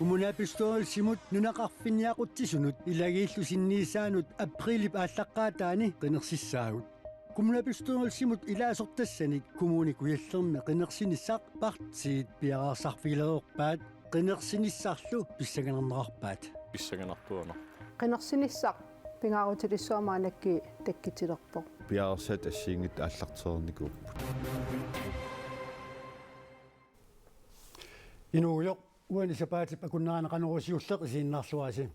Umunapistoolsimut nunaqarfiniaquttisunut ilagiillusinniisaanut aprilip aallaqqaataani qinersissaagut. Kommunapistoolsimut ilaasortassanik kommunikuyallerme qinersинissaq partiit piaqarsarfilereerpaat qinersinissarlu pissaganernaqarpaat. Pissaganartuana. Qinersinissaq pingaarutilissuamaanakki takkitilerpo. Piaqarsat assiingit aallarteernikuupput. Inuujoq uanisapaatip akunnaanaqanerusiulleq isiinnaarluasi.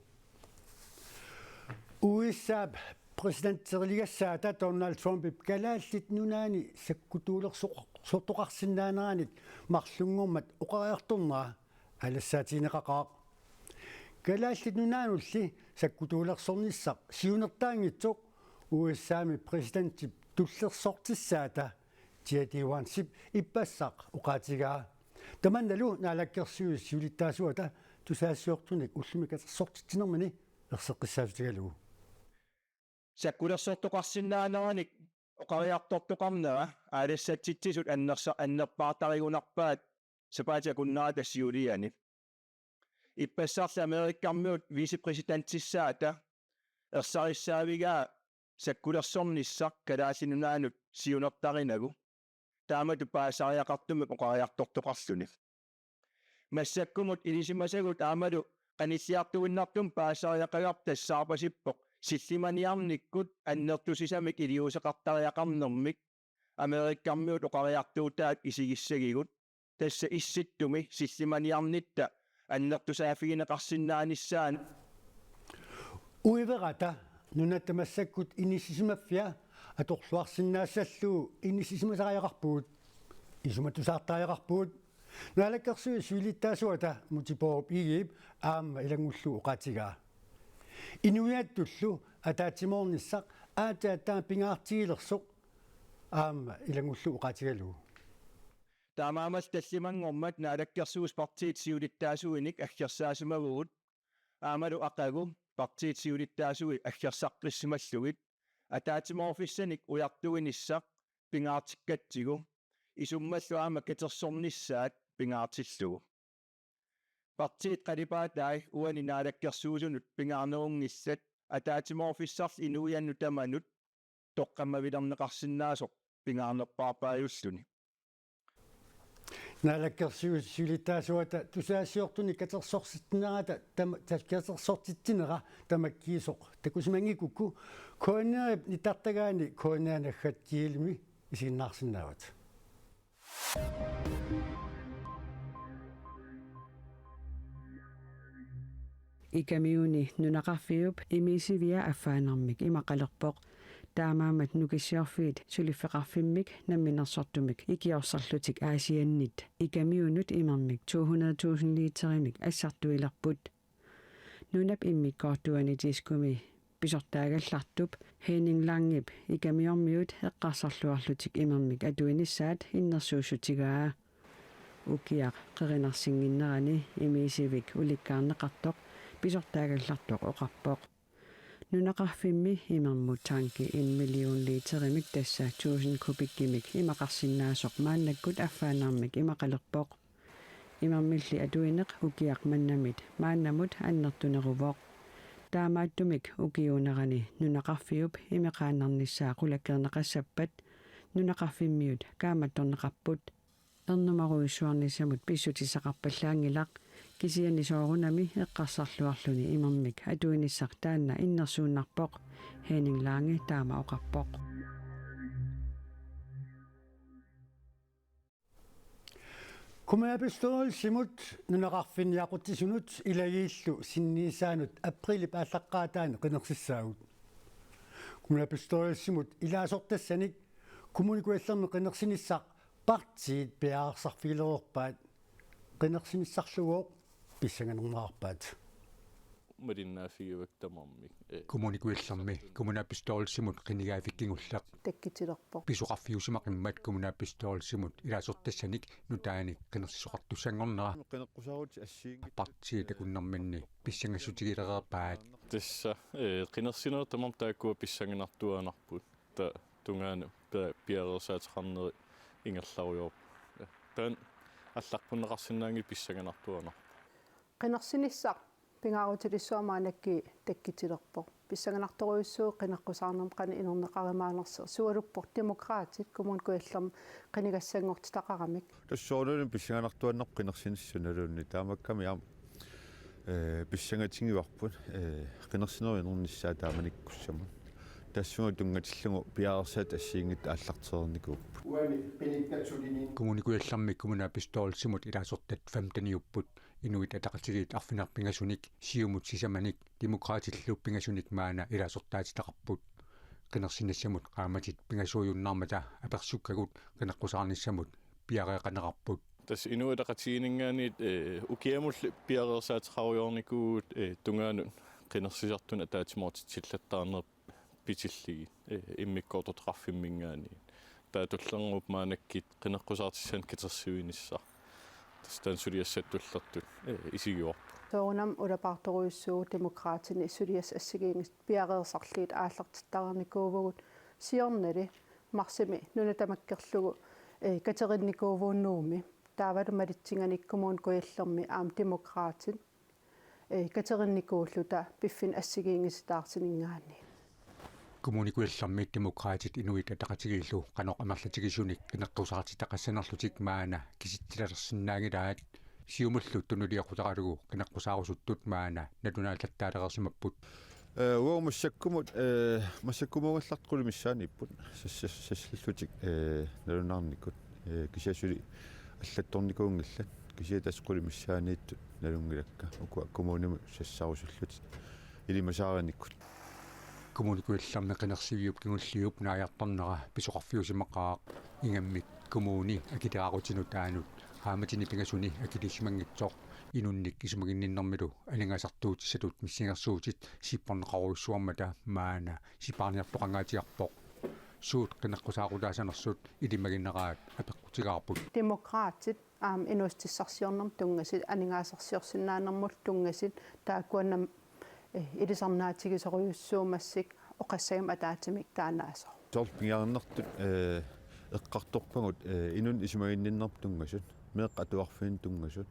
Uissaap presidentterigassaata Donald Trumpip kalaallit nunaani sakkutuulersortoqarsinnaaneraanit marlungormat oqariartornera alassaatinеqaqaaq. Kalaallit nunaanulli sakkutuulersornissaq siunertaangitsoq uissaami presidentip tullersortissaata tiatiuansip ippassaq oqaatigaa. Tamandalu naalakkersuus siulittaasuata tusaassiortunik ullumikatersortittinermani erseqqissaavitigalugu. Sakkulersortoqarsinnaaneraanik oqariartortoqarnera aalassatitsisut annerpaartarigunarpaat sapaati kunnaata tassiuliani. Ippassarla Amerikkarmiut vicepresidenttissaata ersarissaavigaa sakkulersornissaq kalaassinunaanut siunertarinagu. Taamatu paasariaqartumuk oqariartortoqarluni. Massakkumut ilisimasagut aamadu qanissiartuinnartum paasariaqagartas saarpasippoq sillimaniarnikkut annertusisamik iliuseqartariaqarnermik Amerikkarmiut oqariartuutaat isigissagigut tassa issittumi sillimaniarnitta annertusaafigineqarsinnaanissaana Uiverata nunattamassakut inissisimaffia atorluarsinnaassalluu inissisimasariaqarpuut isumatusaartariaqarpuut naalakkersuu suilittaasuata mutiporup igiip aamma ilangullu oqaatigaa inuiattullu ataatsimornissaq aataattaa pingaartigilersoq aamma ilangullu oqaatigalugu taamaamas tallimangormat naalakkersuus partiit siulittaasuinik aggersaasimagugut aamalu aqagu partiit siulittaasui aggersaqqissimallugit ataatimorfissanik ujartuginissaq pingaartikkatsigu isummallu aama katersornissaat pingaartillugu partiit qalipaataai uani naalakkersuusunut pingaarnerungissat ataatimorfissarl inuiannu tamanut toqqammavilerneqarsinnaasoq pingaarnerpaarpaayulluni naalakkersuus suilittaasuata tusaassiortuni katersorsittinaata katersortittinera tamakkiisoq takusimangikukku koonnerip nitartagaani koonnaanaggatkiilmi isiinnaarsinnaavat Ikamiuni nunaqarfiup imisivia affaanermik imaqalerpoq taamaamat nukissiorfiit sulifeqarfimmik namminersortumik ikiorserlutik aasiannit ikamiunut imermik 200,000 liiterimik assartuilerput nunap immikkoortuani tiskumi pisortaagallartup Henning Langip ikamiormiut eqqarsarluarlutik imermik atuinissaat innersuussutigaa ukiaq qerinersinginnerani imisivik ulikkaarneqartoq pisortaagallartoq oqarpoq nunaqarfimmi imermut tanki 1 million liiterimik tassa 1000 kubikkimik imaqarsinnaasoq maannakkut affaanarmik imaqalerpoq imermilli atuineq ukiaq mannamit maannamut annertuneruvoq taamaattumik ukiunerani nunaqarfiup imeqaanarnissaa qulakkerneqassappat nunaqarfimmiut kaamattorneqarput ernumaruissuarnissamut pissutisaqarpallaangilaq kisianisoorunami eqqarsarluarluni imermik atuinissaq taanna innersuunnarpoq Henning Lange taama oqarpoq Kommunapistoolsimut nunaqarfiniaquttisunut ilagiillu sinniisaanut aprilip ааllaqqaataani qinersissaagut Kommunapistoolsimut ilaasortassanik kommunikuallermi qinersinissaq partiit piaqarsarfilereerpaat qinersinissarlugoq pissanganernaarpaat Madinnaafigivak tamarmik kommunikuillermi kommunapistoolsimut qinigaafikkingullaq Takkitilerpo. pisuqarfiusimaqimmat kommunapistoolsimut ilaasortassanik nutaanik qinersissoqartussangornera qeneqqusarut assiingit partiit akunnerminni pissangassutigilereerpaat tassa qinersinertamam taakkua pissanganartuanarput ta tungaana piarersaateqarneri ingerlaruyorp taan алларпуннеқарсинаанги писсаганартуана qinarsinissaq pingaarutilissuamaanakki takkitilerpoq pissanganartoruissuu qinaqqusаарnerm qani inerneqarimaanerser sualuppoq demokraatit kommunikuallerm qinigassangortitaqaramik тассоорнун писсаганартуаннеқ қинерсинissуналуунни таамакками аама писсангатингиварпут қинерсинериунерниссаа тааманиккуссама тассуга тунгатиллугу пиаарсаат ассиингит ааллартерерникууппут kommunikuallermik kumuna pistoolsimut ilasortat 15 inuit ataqatigiit arfinarpingasunik siumut sisamanik demokraatilluuppingasunik maana ilasortaatitaqarput qinersinassamut qaamatit pingasuuyunnarmata apersukkagut qineqqusаарnissamut piareeqaneqarput tas inuitaqatiginingaaniit ukiamulli piareersaatiqarujornikuut tungaanun qinersisartuna taatimoortitsillattarnerp pitilligi immikkoortotrarfimmingaani taatullernerup maanakkit qineqqusaatissan kitersiuinissar tastaan suliassatullertut isigiorpu toonam ulapartoruissuu demokraatini sulias assigiingis piareersarliit aallertittarnikuuvugut siornali marsimi nunatamakkerlugu katerinnikuuvuunnuumi taavalu malitsinganikkumun kuillermi aam demokraatin katerinnikuulluta piffin assigiingisitaartiningaani kommunikuallermik demokraatit inuit ataqatigiillu qanoq amerlatigisunik qineqqusaartitaqassanerlutik maana kisittilalersinnaangilaat siumullut tunuliaqutaqalugu qineqqusaarusuttut maana natunaalattaaleqersimapput уормассаккумут массаккумугаллартқулимиссаанииппут сассаллутик налунаарникут кисиасули аллатторникуунгилла кисиатасқулимиссаанииттут налунгилакка укуа коммуними сассарусуллут илимасаараниккут kommunikuallermi qinersivиуп кигуллиуп нааярторнера писоқарфиусимаққаа ингаммик коммуни акитеарутину таанут хааматини пингасуни акилиссимангитсоқ инунник исумагинниннэрмилу алингасартуутиссатут миссингерсуутит сиппорнеқаруиссуармата маана сипаарниартоқангаатиарпоқ суут қинеққусаарулаасанерсут илимагиннераат апеққутигаарпут demokraatit aam inuistissarsiornerm tungasit aningaasarsiorsinnaannermul tungasit taakkuannam илисарнаатигисориуссуумассик оқассагам атаатимик таанаасо торпингаарнартут эққарторпагут инун исумагинниннерп тунгасут меэққа атуарфиин тунгасут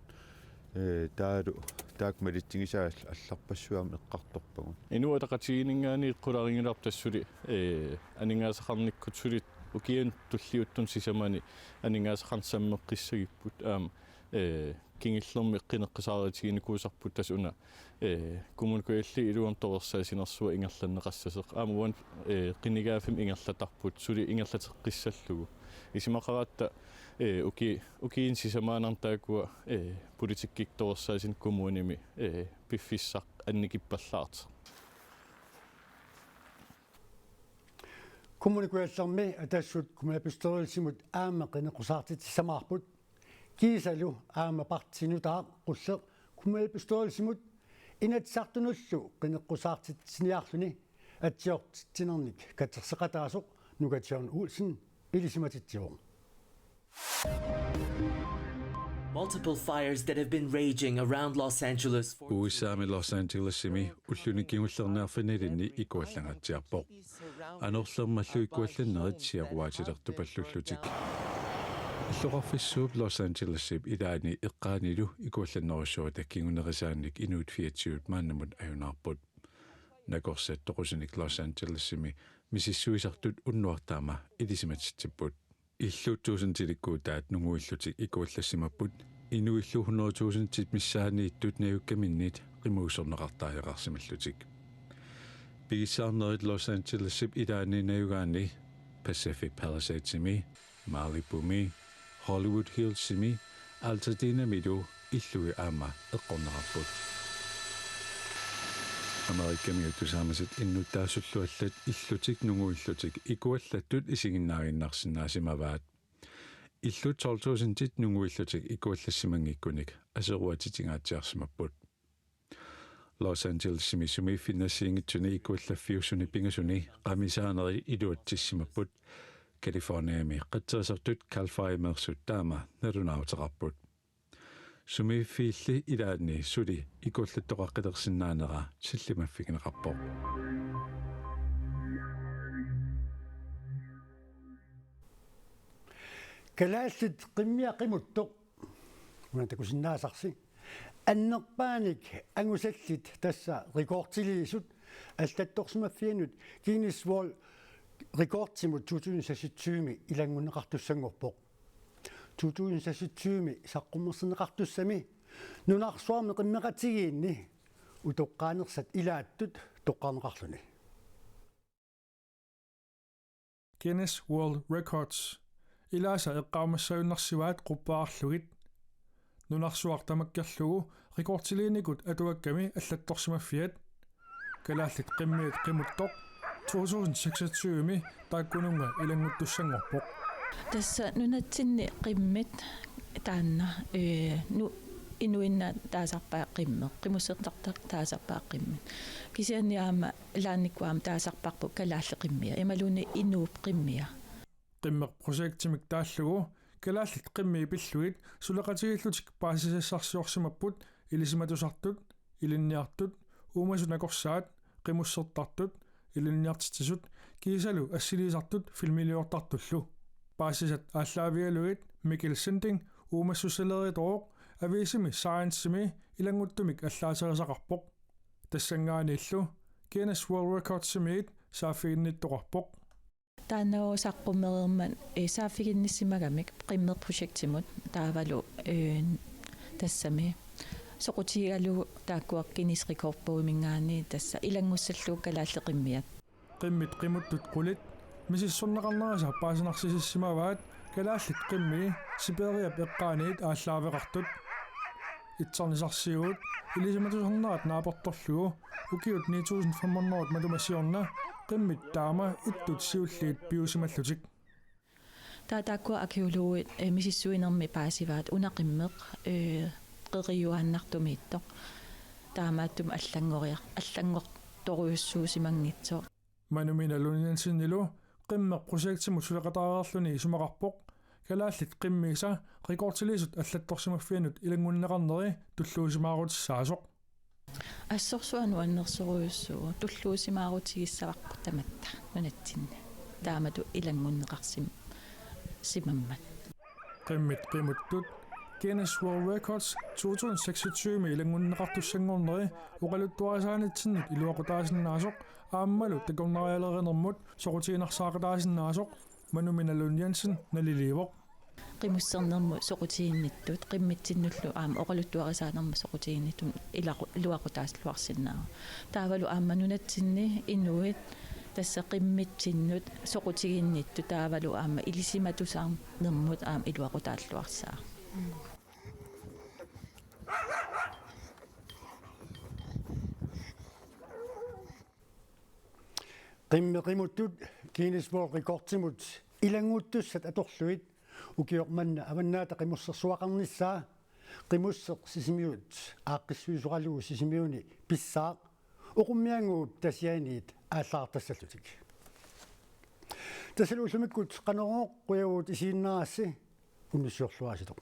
таалу таакмалитсигисаа алларпассуам эққарторпагут inuitaqatiginingaani qularingilart tassuli aningaasaqarnikkut sulit ukian tulliuttun sisamani aningaasaqarnsammeqqissagipput aam kingillermi qineqqisaaritигинikuusarput tasuna kommunikualli iluantorerssaasinersua ingerlanneqassaseq aamuan qinigaafim ingerlatarput suli ingerlateqqissallugu isimaqaraatta ukiin sisamaanartaakua politikkiktorersaasin kommunimi piffissaq annikippallaart kommunikuallermi atassut kumapistorisimut aama qinequsaartitissamaarput kiisalu aama partsinutaa qusse kumapistorisimut inatsartunullu qinequsaartitsiniarluni atsiortinernik katerseqataasoq nugatiorn Olsen ilisimatittirum. Multiple fires that have been raging around Los Angeles for Uussaami Los Angelesimi ullunikiullernaarfinilini ikuallangatsiarpoq anorlermallu ikuallanneritsiaruaatilertupallullutik illuqarfissuup Los Angelesip ilaani eqqaanilu ikuallannerissuut takkingunerisaanik inuit 24 maannamut ajunaarput nakorsattoqusinik Los Angelesimi misissuisartut unnuartaama ilisimatittipput illuuttuusen tilikkuutaat nunguillutik ikuallassimapput inuillu 100,000 tit missaaniittut niukkaminniit qimuusorneqartaajeqarsimillutik pigissaarnerit Los Angelesip ilaani nayugaani Pacific Palisades-imi Malibu-mi Hollywood Hills-imi Altadena-midu illui aama eqqornerarput Amerikamiuttusaamasit innuttaasulluallat illutik nunguillutik ikuallattut isiginnaarinnarsinnaasimavat illut 12,000 tit nunguillutik ikuallassimanngikkunik aseruatitingaatiarsimapput Los Angeles-imi sumi finansiingitsuni ikuallaffiussuni pingasuni qamisaaneri iluatsissimapput Californiami qatsaasartut Calfaimersut taama nalunautaqarput sumi fiilli ilaanni suli ikuallattoqaqqitersinnaanera sillimaffigineqarpoq kalaallut qimmiaqimuttoq unatakusinnaasarsi аннерпааник ангусаллит тасса рекордтилиисут аллатторсимаффианут Guinness World рекордтимут 2007 илангунеқартуссангорпоқ 2007 саққуммерсинеқартуссами нунарсуарме қиммеқатигиинни утоққаанерсат илааттут тоққарнеқарлуни Guinness World Records илааса эққаамассаюннарсиваат қуппаарлугит нунарсуартамаккерлугу рекордтилииникут атуакками аллатторсимаффиат калааллит қиммиит қимуттоқ 2026-ми тааккунунга илангуттуссангорпоқ тасса нунатсинни қиммит таанна ну инуинна таасарпаа қимме қимуссертартар таасарпаа қимме кисианниаама лаанникуаама таасарпарпу калаалли қиммия ималуни инууп қиммия қиммеқ прожектимик тааллугу калааллит қимми пиллугит сулеқатигиллутик паасисассарсиорсимаппут илисиматусартут илинниартут уумасунакорсаат қимуссертартут илинниартитсисут кисалу ассилисартут филмилиортартуллу паасисат ааллаавиалугит Mikkel Sinding уумассусалеритороқ ависими сайенссими илангуттумик аллаатерисақарпоқ тассангааниллу Guinness World Records симиит саафигинниттоқарпоқ таанаа саққуммериерман саафигинниссимагамик қиммер прожектимут таавалу тассами соқутигалу тааккуақ Guinness Record боумингаани тасса илангуссаллуу калааллеқиммиат қиммит қимуттут қулит мисиссорнеқарнераса паасинарсисиссимаваат калааллит қимми сипериап эққааниит ааллаавеқартут итсарнисарсиуут илисиматусорнаат наапорторлугу укиут 9500 матумассиорна қиммит таама иттут сиуллиит пиусималлутик таатааккуа акиулууит мисиссуинерми паасиваат унақиммеқ қериуааннартумииттоқ таамааттум аллангорторуйуссуусимангитсоо мануминалунинсиннилу қиммеқ прожектимут сулеқатаариарлуни сумақарпоқ калааллит қиммиса рекордтилисут аллатторсимаффианут илангуннеқарнери туллуусимаарутиссаасоқ ассорсуану аннерсоруйуссуу туллуусимаарутигиссаварпу таматта нунатсинна таамату илангуннеқарсим симаммат қиммит қимуттут Guinness World Records 2026 илангуннеқартуссангорнери уқалуттуарисаанитсиннут илуақутаасиннаасоқ ааммалу такорнариалеринермут соқутигинарсаақатаасиннаасоқ мануминалун Янсен налиливоқ qimmussernermu soqutiinnittut qimmitsinullu aama oqaluttuarisaanermu soqutiinnittun iluaqutaasluarsinnaa taavalu aammanunatsinni inuit tassa qimmitsinnut soqutiginnittu taavalu aama ilissimatusaarnermut aama iluaqutaalluarsaa qimmeqimuttut Guinness World Recordsimut ilanguttussat atorluit ukiormanna avannaata qimursersuaqarnissaa qimusseq sisimiut aaqqissuisuqalugu sisimiuni pissaaq uqummianguut tasianiit aallartassallutik tasaluullumikkut qanerooq quyavuut isiinnaassi unnissuorluaasitoq